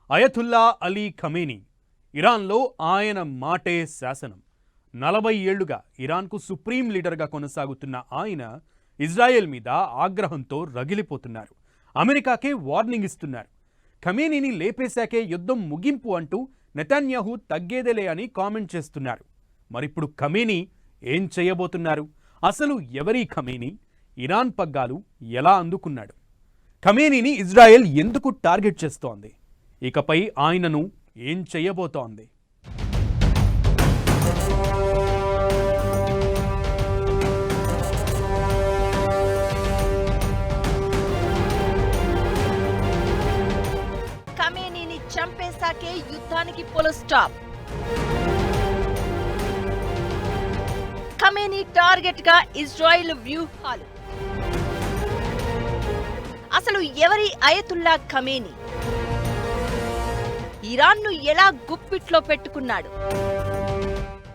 Ayatollah Ali Khamenei. ఇరాన్లో ఆయన మాటే శాసనం. 40 ఏళ్లుగా ఇరాన్కు సుప్రీం లీడర్గా కొనసాగుతున్న ఆయన ఇజ్రాయెల్ మీద ఆగ్రహంతో రగిలిపోతున్నారు. అమెరికాకే వార్నింగ్ ఇస్తున్నారు. ఖమేనీని లేపేశాకే యుద్ధం ముగింపు అంటూ నెతన్యాహు తగ్గేదేలే అని కామెంట్ చేస్తున్నారు. మరిప్పుడు ఖమేనీ ఏం చేయబోతున్నారు? అసలు ఎవరీ ఖమేనీ? ఇరాన్ పగ్గాలు ఎలా అందుకున్నాడు? ఖమేనీని ఇజ్రాయెల్ ఎందుకు టార్గెట్ చేస్తోంది? ఇకపై ఆయనను ఏం చేయబోతోంది? ఖమేనీని చంపేశాకే యుద్ధానికి ఫుల్ స్టాప్. ఖమేనీ టార్గెట్ గా ఇజ్రాయెల్ వ్యూహాలు. అసలు ఎవరి అయతుల్లా ఖమేనీ? ఇరాన్ను ఎలా గుప్పిట్లో పెట్టుకున్నాడు?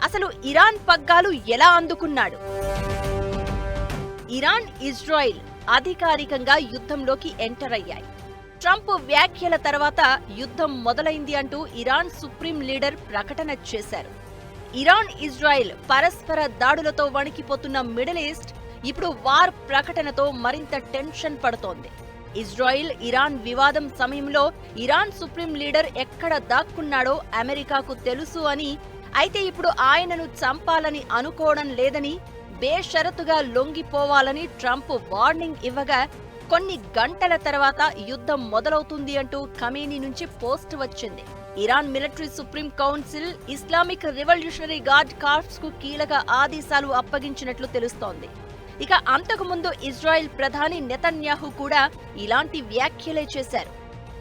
అసలు ఇరాన్ పగ్గాలు ఎలా అందుకున్నాడు? ఇరాన్, ఇజ్రాయెల్ అధికారికంగా యుద్ధంలోకి ఎంటర్ అయ్యాయి. ట్రంప్ వ్యాఖ్యల తర్వాత యుద్ధం మొదలైంది అంటూ ఇరాన్ సుప్రీం లీడర్ ప్రకటన చేశారు. ఇరాన్, ఇజ్రాయెల్ పరస్పర దాడులతో వణికిపోతున్న మిడిల్ ఈస్ట్ ఇప్పుడు వార్ ప్రకటనతో మరింత టెన్షన్ పడుతోంది. ఇజ్రాయెల్, ఇరాన్ వివాదం సమయంలో ఇరాన్ సుప్రీం లీడర్ ఎక్కడ దాక్కున్నాడో అమెరికాకు తెలుసు అని, అయితే ఇప్పుడు ఆయనను చంపాలని అనుకోవడం లేదని, బేషరతుగా లొంగిపోవాలని ట్రంప్ వార్నింగ్ ఇవ్వగా కొన్ని గంటల తర్వాత యుద్ధం మొదలవుతుంది అంటూ ఖమేనీ నుంచి పోస్ట్ వచ్చింది. Iran military supreme council Islamic revolutionary guard corps కు కీలక ఆదేశాలు అప్పగించినట్లు తెలుస్తోంది. ఇక అంతకుముందు ఇజ్రాయెల్ ప్రధాని నెతన్యాహు కూడా ఇలాంటి వ్యాఖ్యలే చేశారు.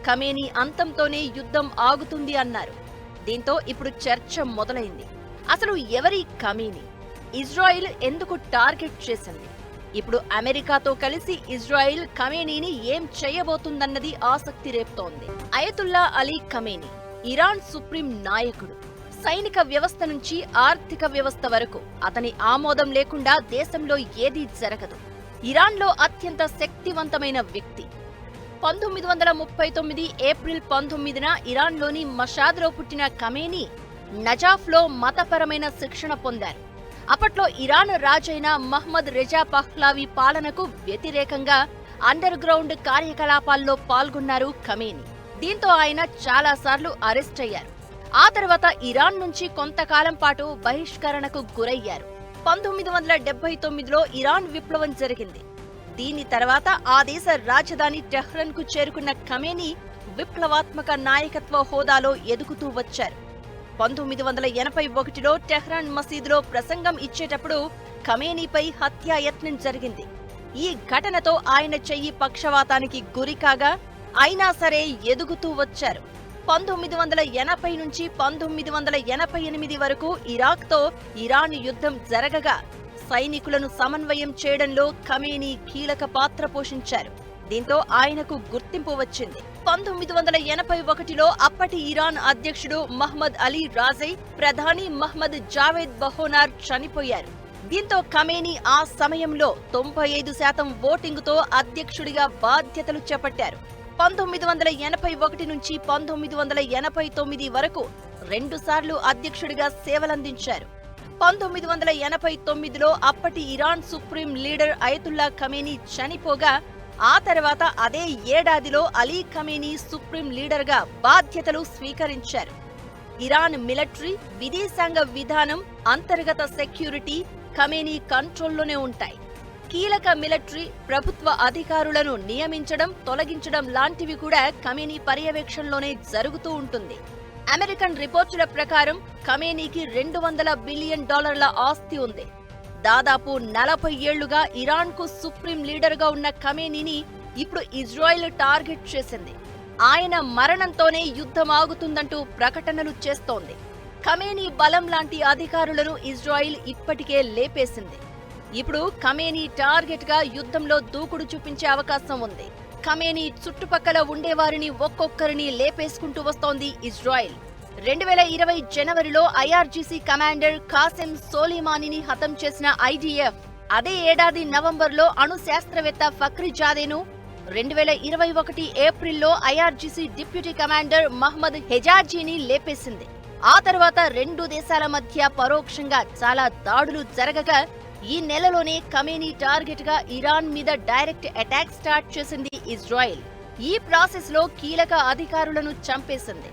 ఖమేనీ అంతంతోనే యుద్ధం ఆగుతుంది అన్నారు. దీంతో ఇప్పుడు చర్చ మొదలైంది. అసలు ఎవరి ఖమేనీ? ఇజ్రాయెల్ ఎందుకు టార్గెట్ చేసింది? ఇప్పుడు అమెరికాతో కలిసి ఇజ్రాయెల్ ఖమేనీని ఏం చేయబోతుందన్నది ఆసక్తి రేపుతోంది. Ayatollah Ali Khamenei Iran supreme నాయకుడు. సైనిక వ్యవస్థ నుంచి ఆర్థిక వ్యవస్థ వరకు అతని ఆమోదం లేకుండా దేశంలో ఏదీ జరగదు. ఇరాన్లో అత్యంత శక్తివంతమైన వ్యక్తి. 1939 ఏప్రిల్ 19న ఇరాన్లోని మషాద్లో పుట్టిన ఖమేనీ నజాఫ్లో మతపరమైన శిక్షణ పొందారు. అప్పట్లో ఇరాన్ రాజైన మహ్మద్ రెజా పహ్లావి పాలనకు వ్యతిరేకంగా అండర్ గ్రౌండ్ కార్యకలాపాల్లో పాల్గొన్నారు ఖమేనీ. దీంతో ఆయన చాలాసార్లు అరెస్ట్ అయ్యారు. ఆ తర్వాత ఇరాన్ నుంచి కొంతకాలం పాటు బహిష్కరణకు గురయ్యారు. 1979లో ఇరాన్ విప్లవం జరిగింది. దీని తర్వాత ఆ దేశ రాజధాని టెహ్రాన్ కు చేరుకున్న ఖమేనీ విప్లవాత్మక నాయకత్వ హోదాలో ఎదుగుతూ వచ్చారు. 1981లో టెహ్రాన్ మసీదులో ప్రసంగం ఇచ్చేటప్పుడు ఖమేనీపై హత్యాయత్నం జరిగింది. ఈ ఘటనతో ఆయన చెయ్యి పక్షవాతానికి గురికాగా అయినా సరే ఎదుగుతూ వచ్చారు. 1980 నుంచి 1988 వరకు ఇరాక్తో ఇరాన్ యుద్ధం జరగగా సైనికులను సమన్వయం చేయడంలో ఖమేనీ కీలక పాత్ర పోషించారు. దీంతో ఆయనకు గుర్తింపు వచ్చింది. 1981లో అప్పటి ఇరాన్ అధ్యక్షుడు మహ్మద్ అలీ రాజై, ప్రధాని మహ్మద్ జావేద్ బహోనార్ చనిపోయారు. దీంతో ఖమేనీ ఆ సమయంలో 95% ఓటింగుతో అధ్యక్షుడిగా బాధ్యతలు చేపట్టారు. 1981 నుంచి 1989 వరకు 2 సార్లు అధ్యక్షుడిగా సేవలందించారు. 1989లో అప్పటి Iran supreme leader Ayatollah Khamenei చనిపోగా ఆ తర్వాత అదే ఏడాదిలో అలీ ఖమేనీ సుప్రీం లీడర్గా బాధ్యతలు స్వీకరించారు. ఇరాన్ మిలిటరీ, విదేశాంగ విధానం, అంతర్గత సెక్యూరిటీ ఖమేనీ కంట్రోల్లోనే ఉంటాయి. కీలక మిలిటరీ, ప్రభుత్వ అధికారులను నియమించడం, తొలగించడం లాంటివి కూడా ఖమేనీ పర్యవేక్షణలోనే జరుగుతూ ఉంటుంది. అమెరికన్ రిపోర్టుల ప్రకారం ఖమేనీకి $200 బిలియన్ ఆస్తి ఉంది. దాదాపు 40 ఏళ్లుగా ఇరాన్కు సుప్రీం లీడర్గా ఉన్న ఖమేనీని ఇప్పుడు ఇజ్రాయెల్ టార్గెట్ చేసింది. ఆయన మరణంతోనే యుద్ధం ఆగుతుందంటూ ప్రకటనలు చేస్తోంది. ఖమేనీ బలం లాంటి అధికారులను ఇజ్రాయెల్ ఇప్పటికే లేపేసింది. ఇప్పుడు ఖమేనీ టార్గెట్ గా యుద్ధంలో దూకుడు చూపించే అవకాశం ఉంది. ఖమేనీ చుట్టుపక్కల ఉండేవారిని ఒక్కొక్కరిని లేపేసుకుంటూ వస్తోంది ఇజ్రాయెల్. 2020 జనవరిలో ఐఆర్జీసీ కమాండర్ కాసిం సోలీమానీని హతం చేసిన ఐడీఎఫ్ అదే ఏడాది నవంబర్లో అణు శాస్త్రవేత్త ఫఖ్రీజాదేను, 2021 ఏప్రిల్లో ఐఆర్జీసీ డిప్యూటీ కమాండర్ మహ్మద్ హెజాజీని లేపేసింది. ఆ తర్వాత రెండు దేశాల మధ్య పరోక్షంగా చాలా దాడులు జరగగా ఈ నెలలోనే ఖమేనీ టార్గెట్ గా ఇరాన్ మీద డైరెక్ట్ అటాక్ స్టార్ట్ చేసింది ఇజ్రాయెల్. ఈ ప్రాసెస్ లో కీలక అధికారులను చంపేసింది.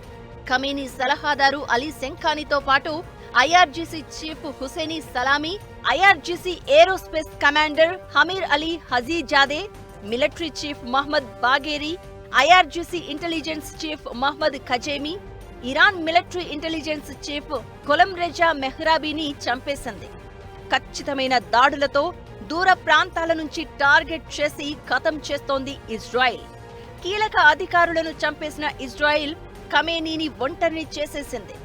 ఖమేనీ సలహాదారు అలీ శంఖానీతో పాటు IRGC chief Hosseini Salami, IRGC aerospace commander Hamir Ali Hajizadeh, military chief Mohammad Bagheri, IRGC intelligence chief Mohammad Kazemi, Iran military intelligence chief Gholamreza మెహ్రాబీని చంపేసింది. ఖచ్చితమైన దాడులతో దూర ప్రాంతాల నుంచి టార్గెట్ చేసి ఖతం చేస్తోంది ఇజ్రాయెల్. కీలక అధికారులను చంపేసిన ఇజ్రాయెల్ ఖమేనీని ఒంటరిని చేసేసింది.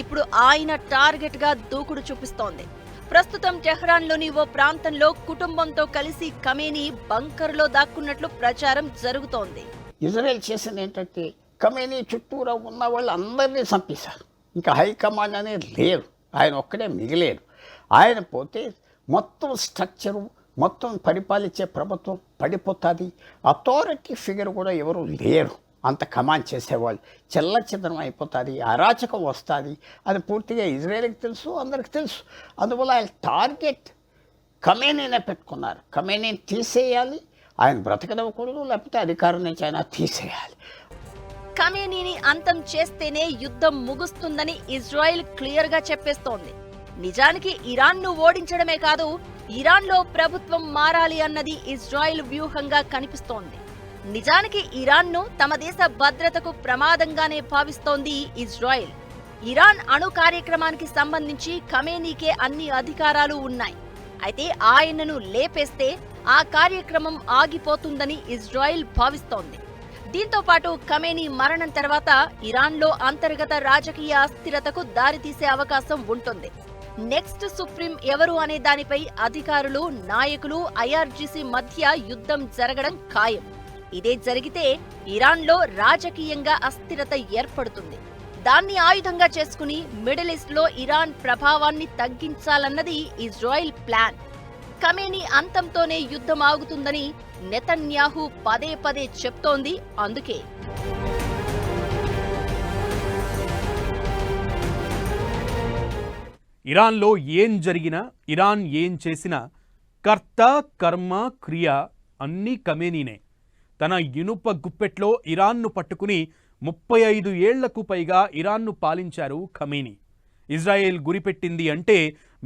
ఇప్పుడు ఆయన టార్గెట్ గా దూకుడు చూపిస్తోంది. ప్రస్తుతం టెహ్రాన్లోని ఓ ప్రాంతంలో కుటుంబంతో కలిసి ఖమేనీ బంకర్లో దాక్కున్నట్లు ప్రచారం జరుగుతోంది. ఇజ్రాయెల్ చేసింది ఏంటంటే ఖమేనీ చుట్టూరా ఉన్న వాళ్ళు అందరినీ చంపేశారు. ఇంకా హైకమాండ్ అనేది లేరు, ఆయన ఒక్కడే మిగిలేరు. ఆయన పోతే మొత్తం స్ట్రక్చరు, మొత్తం పరిపాలించే ప్రభుత్వం పడిపోతుంది. అథారిటీ ఫిగర్ కూడా ఎవరు లేరు. అంత కమాండ్ చేసేవాళ్ళు చెల్లచెదరం అయిపోతుంది, అరాచకం వస్తుంది. అది పూర్తిగా ఇజ్రాయెల్కి తెలుసు, అందరికి తెలుసు. అందువల్ల ఆయన టార్గెట్ ఖమేనీనే పెట్టుకున్నారు. ఖమేనీని తీసేయాలి, ఆయన బ్రతకనివ్వకూడదు, లేకపోతే అధికారం నుంచి ఆయన తీసేయాలి. ఖమేనీని అంతం చేస్తేనే యుద్ధం ముగుస్తుందని ఇజ్రాయెల్ క్లియర్ గా చెప్పేస్తోంది. నిజానికి ఇరాన్ను ఓడించడమే కాదు, ఇరాన్లో ప్రభుత్వం మారాలి అన్నది ఇజ్రాయెల్ వ్యూహంగా కనిపిస్తోంది. నిజానికి ఇరాన్ను తమ దేశ భద్రతకు ప్రమాదంగానే భావిస్తోంది ఇజ్రాయెల్. ఇరాన్ అణు కార్యక్రమానికి సంబంధించి ఖమేనీకే అన్ని అధికారాలు ఉన్నాయి. అయితే ఆయనను లేపేస్తే ఆ కార్యక్రమం ఆగిపోతుందని ఇజ్రాయెల్ భావిస్తోంది. దీంతో పాటు ఖమేనీ మరణం తర్వాత ఇరాన్లో అంతర్గత రాజకీయ అస్థిరతకు దారితీసే అవకాశం ఉంటుంది. నెక్స్ట్ సుప్రీం ఎవరు అనే దానిపై అధికారులు, నాయకులు, ఐఆర్జీసీ మధ్య యుద్ధం జరగడం ఖాయం. ఇదే జరిగితే ఇరాన్లో రాజకీయంగా అస్థిరత ఏర్పడుతుంది. దాన్ని ఆయుధంగా చేసుకుని మిడిల్ ఈస్ట్ లో ఇరాన్ ప్రభావాన్ని తగ్గించాలన్నది ఇజ్రాయెల్ ప్లాన్. ఖమేనీ అంతంతోనే యుద్ధం ఆగుతుందని నెతన్యాహు పదే పదే చెప్తోంది. అందుకే ఇరాన్లో ఏం జరిగినా, ఇరాన్ ఏం చేసినా కర్త, కర్మ, క్రియ అన్నీ ఖమేనీనే. తన ఇనుప గుప్పెట్లో ఇరాన్ను పట్టుకుని 35 ఏళ్లకు పైగా ఇరాన్ను పాలించారు ఖమేనీ. ఇజ్రాయెల్ గురిపెట్టింది అంటే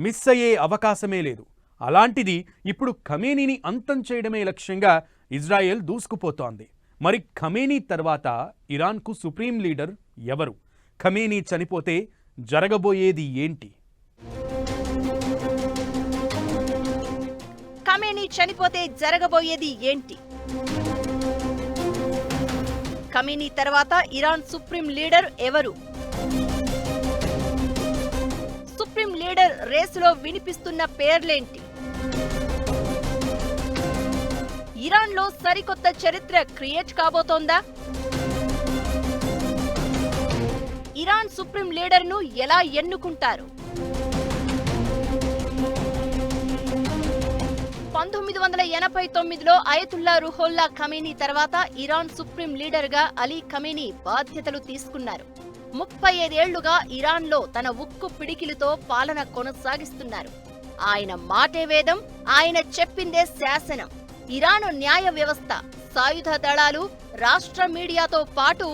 మిస్ అయ్యే అవకాశమే లేదు. అలాంటిది ఇప్పుడు ఖమేనీని అంతం చేయడమే లక్ష్యంగా ఇజ్రాయెల్ దూసుకుపోతోంది. మరి ఖమేనీ తర్వాత ఇరాన్కు సుప్రీం లీడర్ ఎవరు? ఖమేనీ చనిపోతే జరగబోయేది ఏంటి? ఖమేనీ చనిపోతే జరగబోయేది ఏంటి? ఖమేనీ తర్వాత ఇరాన్ సుప్రీం లీడర్ ఎవరు? సుప్రీం లీడర్ రేసులో వినిపిస్తున్న పేర్లేంటి? ఇరాన్లో సరికొత్త చరిత్ర క్రియేట్ కాబోతోందా? ఇరాన్ సుప్రీం లీడర్ను ఎలా ఎన్నుకుంటారు? 1989లో అయతుల్లా రుహోల్లా ఖమేనీ తర్వాత ఇరాన్ సుప్రీం లీడర్గా అలీ ఖమేనీ బాధ్యతలు తీసుకున్నారు. 35 ఏళ్లుగా ఇరాన్లో తన ఉక్కు పిడికిలితో పాలన కొనసాగిస్తున్నారు. ఆయన మాటే వేదం, ఆయన చెప్పిందే శాసనం. ఇరాన్ న్యాయ వ్యవస్థ, సాయుధ దళాలు, రాష్ట్ర మీడియాతో పాటు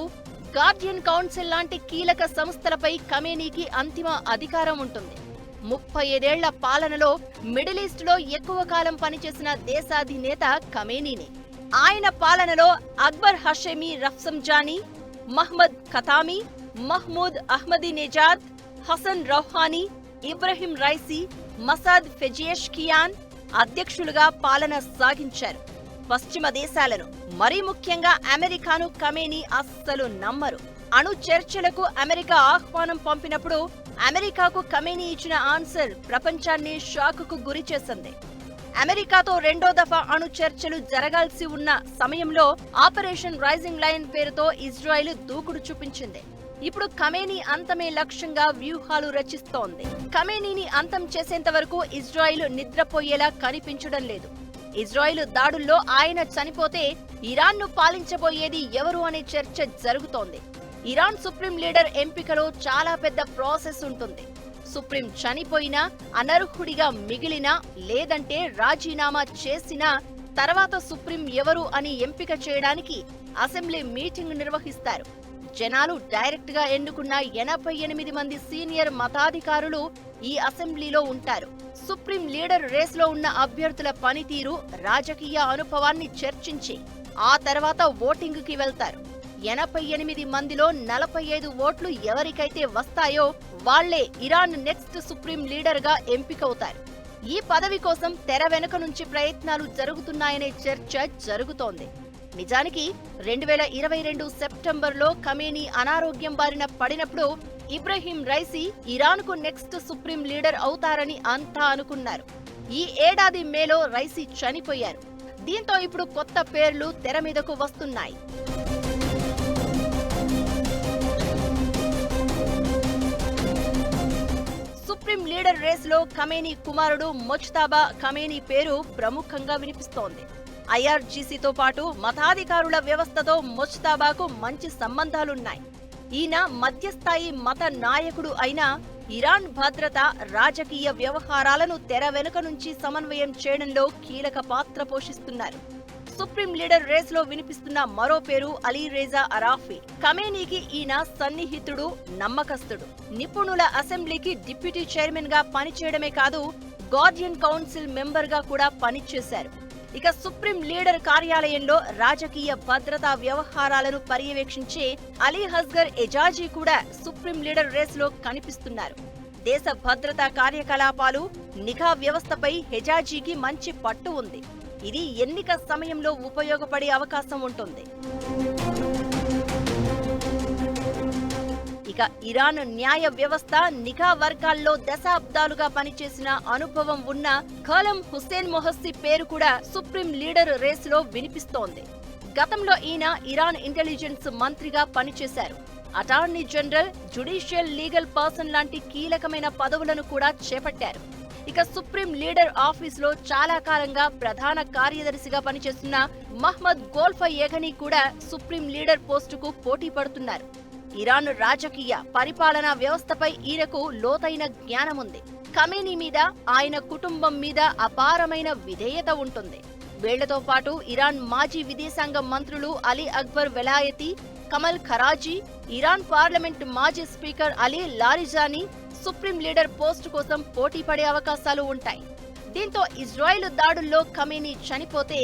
గార్డియన్ కౌన్సిల్ లాంటి కీలక సంస్థలపై ఖమేనీకి అంతిమ అధికారం ఉంటుంది. 35 ఏళ్ల పాలనలో మిడిల్ ఈస్ట్ లో ఎక్కువ కాలం పనిచేసిన దేశాధినేత ఖమేనీనే. ఆయన పాలనలో Akbar Hashemi Rafsanjani, Mohammad Khatami, Mahmoud Ahmadinejad, Hassan Rouhani, Ebrahim Raisi, Masoud Pezeshkian అధ్యక్షులుగా పాలన సాగించారు. పశ్చిమ దేశాలను, మరీ ముఖ్యంగా అమెరికాను ఖమేనీ అస్సలు నమ్మరు. అణు చర్చలకు అమెరికా ఆహ్వానం పంపినప్పుడు అమెరికాకు ఖమేనీ ఇచ్చిన ఆన్సర్ ప్రపంచాన్ని షాకుకు గురి చేసింది. అమెరికాతో రెండో దఫా అణు చర్చలు జరగాల్సి ఉన్న సమయంలో ఆపరేషన్ రైజింగ్ లైన్ పేరుతో ఇజ్రాయెల్ దూకుడు చూపించింది. ఇప్పుడు ఖమేనీ అంతమే లక్ష్యంగా వ్యూహాలు రచిస్తోంది. ఖమేనీని అంతం చేసేంత వరకు ఇజ్రాయెల్ నిద్రపోయేలా కనిపించడం లేదు. ఇజ్రాయిల్ దాడుల్లో ఆయన చనిపోతే ఇరాన్ను పాలించబోయేది ఎవరు అనే చర్చ జరుగుతోంది. ఇరాన్ సుప్రీం లీడర్ ఎంపికలో చాలా పెద్ద ప్రాసెస్ ఉంటుంది. సుప్రీం చనిపోయినా, అనర్హుడిగా మిగిలినా, లేదంటే రాజీనామా చేసినా తర్వాత సుప్రీం ఎవరు అని ఎంపిక చేయడానికి అసెంబ్లీ మీటింగ్ నిర్వహిస్తారు. జనాలు డైరెక్ట్ గా ఎన్నుకున్న 88 మంది సీనియర్ మతాధికారులు ఈ అసెంబ్లీలో ఉంటారు. సుప్రీం లీడర్ రేస్లో ఉన్న అభ్యర్థుల పనితీరు, రాజకీయ అనుభవాన్ని చర్చించి ఆ తర్వాత ఓటింగ్ కి వెళ్తారు. 88 మందిలో 45 ఓట్లు ఎవరికైతే వస్తాయో వాళ్లే ఇరాన్ నెక్స్ట్ సుప్రీం లీడర్ గా ఎంపికవుతారు. ఈ పదవి కోసం తెర వెనుక నుంచి ప్రయత్నాలు జరుగుతున్నాయనే చర్చ జరుగుతోంది. నిజానికి 2022 సెప్టెంబర్లో ఖమేనీ అనారోగ్యం బారిన పడినప్పుడు ఇబ్రహీం రైసీ ఇరాన్కు నెక్స్ట్ సుప్రీం లీడర్ అవుతారని అంతా అనుకున్నారు. ఈ ఏడాది మేలో రైసీ చనిపోయారు. దీంతో ఇప్పుడు కొత్త పేర్లు తెర మీదకు వస్తున్నాయి. సుప్రీం లీడర్ రేస్లో ఖమేనీ కుమారుడు ముజ్తబా ఖమేనీ పేరు ప్రముఖంగా వినిపిస్తోంది. ఐఆర్జీసీతో పాటు మతాధికారుల వ్యవస్థతో ముజ్తబాకు మంచి సంబంధాలున్నాయి. ఈయన మధ్యస్థాయి మత నాయకుడు అయినా ఇరాన్ భద్రత, రాజకీయ వ్యవహారాలను తెర వెనుక నుంచి సమన్వయం చేయడంలో కీలక పాత్ర పోషిస్తున్నారు. సుప్రీం లీడర్ రేస్లో వినిపిస్తున్న మరో పేరు అలీరేజా అరాఫీ. ఖమేనీకి ఈయన సన్నిహితుడు, నమ్మకస్తుడు. నిపుణుల అసెంబ్లీకి డిప్యూటీ చైర్మన్ గా పనిచేయడమే కాదు, గార్డియన్ కౌన్సిల్ మెంబర్ గా కూడా పనిచేశారు. ఇక సుప్రీం లీడర్ కార్యాలయంలో రాజకీయ భద్రతా వ్యవహారాలను పర్యవేక్షించే అలీ అస్గర్ ఎజాజీ కూడా సుప్రీం లీడర్ రేస్లో కనిపిస్తున్నారు. దేశ భద్రతా కార్యకలాపాలు, నిఘా వ్యవస్థపై హెజాజీకి మంచి పట్టు ఉంది. ఇది ఎన్నిక సమయంలో ఉపయోగపడే అవకాశం ఉంటుంది. ఇక ఇరాన్ న్యాయ వ్యవస్థ, నిఘా వర్గాల్లో దశాబ్దాలుగా పనిచేసిన అనుభవం ఉన్న ఖాలం హుస్సేన్ మొహస్సి పేరు కూడా సుప్రీం లీడర్ రేసులో వినిపిస్తోంది. గతంలో ఈయన ఇరాన్ ఇంటెలిజెన్స్ మంత్రిగా పనిచేశారు. Attorney general, judicial legal person లాంటి కీలకమైన పదవులను కూడా చేపట్టారు. ఇక సుప్రీం లీడర్ ఆఫీసులో చాలా కాలంగా ప్రధాన కార్యదర్శిగా పనిచేస్తున్న మహ్మద్ గోల్ఫయేగనీ కూడా సుప్రీం లీడర్ పోస్టుకు పోటీ పడుతున్నారు. ఇరాన్ రాజకీయ, పరిపాలనా వ్యవస్థపై ఈయనకు లోతైన జ్ఞానముంది. ఖమేనీ మీద, ఆయన కుటుంబం మీద అపారమైన విధేయత ఉంటుంది. వీళ్లతో పాటు ఇరాన్ మాజీ విదేశాంగ మంత్రులు అలీ అక్బర్ వెలాయతీ, కమల్ ఖరాజీ, ఇరాన్ పార్లమెంట్ మాజీ speaker Ali Larijani supreme leader post కోసం పోటీ పడే అవకాశాలు ఉంటాయి. దీంతో ఇజ్రాయిల్ దాడుల్లో ఖమేనీ చనిపోతే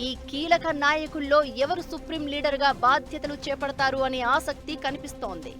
ఈ కీలక నాయకుల్లో ఎవరు సుప్రీం లీడర్గా బాధ్యతలు చేపడతారు అనే ఆసక్తి కనిపిస్తోంది.